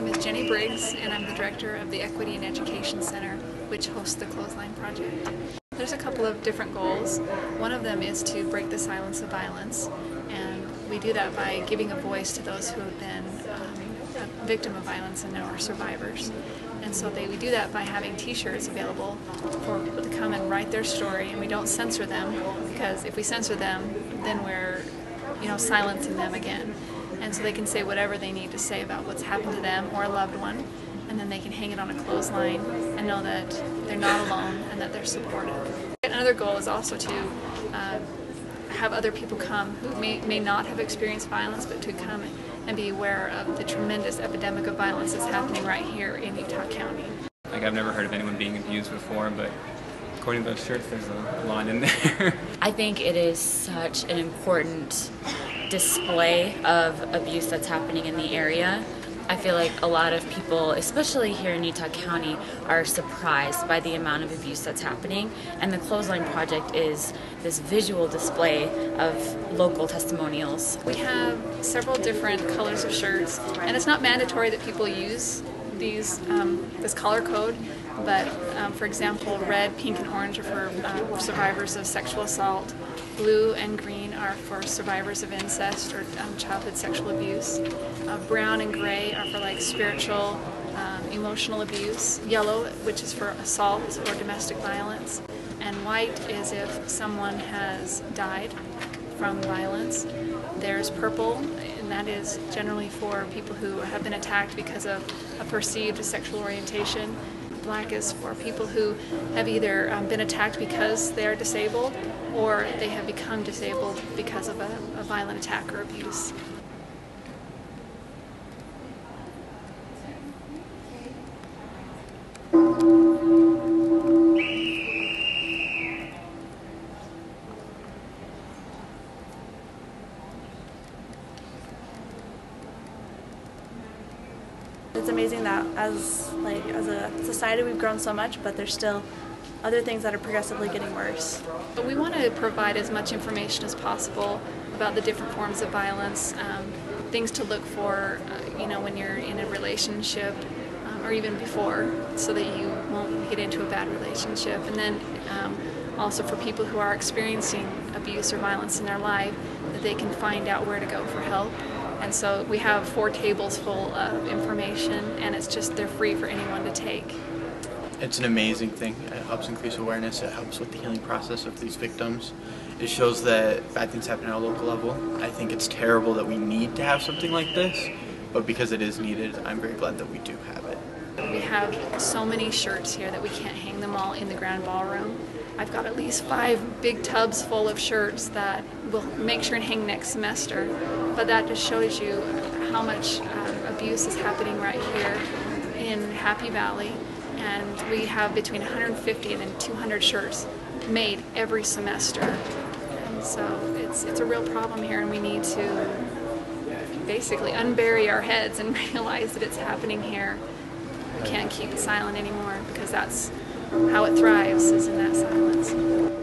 name is Jenny Briggs, and I'm the director of the Equity and Education Center, which hosts the Clothesline Project. There's a couple of different goals. One of them is to break the silence of violence, and we do that by giving a voice to those who have been a victim of violence and are survivors. And so we do that by having t-shirts available for people to come and write their story, and we don't censor them, because if we censor them, then we're silencing them again. And so they can say whatever they need to say about what's happened to them or a loved one, and then they can hang it on a clothesline and know that they're not alone and that they're supported. Another goal is also to have other people come who may not have experienced violence, but to come and be aware of the tremendous epidemic of violence that's happening right here in Utah County. I've never heard of anyone being abused before, but according to those shirts, there's a line in there. I think it is such an important display of abuse that's happening in the area. I feel like a lot of people, especially here in Utah County, are surprised by the amount of abuse that's happening, and the Clothesline Project is this visual display of local testimonials. We have several different colors of shirts, and it's not mandatory that people use this color code, but for example, red, pink, and orange are for survivors of sexual assault. Blue and green are for survivors of incest or childhood sexual abuse. Brown and gray are for spiritual, emotional abuse. Yellow, which is for assault or domestic violence. And white is if someone has died from violence. There's purple, and that is generally for people who have been attacked because of a perceived sexual orientation. Black is for people who have either been attacked because they are disabled, or they have become disabled because of a violent attack or abuse. It's amazing that as a society we've grown so much, but there's still other things that are progressively getting worse. But we want to provide as much information as possible about the different forms of violence, things to look for when you're in a relationship or even before, so that you won't get into a bad relationship. And then also for people who are experiencing abuse or violence in their life, that they can find out where to go for help. And so we have 4 tables full of information, and they're free for anyone to take. It's an amazing thing. It helps increase awareness. It helps with the healing process of these victims. It shows that bad things happen at a local level. I think it's terrible that we need to have something like this, but because it is needed, I'm very glad that we do have it. We have so many shirts here that we can't hang them all in the grand ballroom. I've got at least 5 big tubs full of shirts that we'll make sure and hang next semester. But that just shows you how much abuse is happening right here in Happy Valley. And we have between 150 and 200 shirts made every semester. And so it's a real problem here, and we need to basically unbury our heads and realize that it's happening here. We can't keep it silent anymore, because that's how it thrives, is in that silence.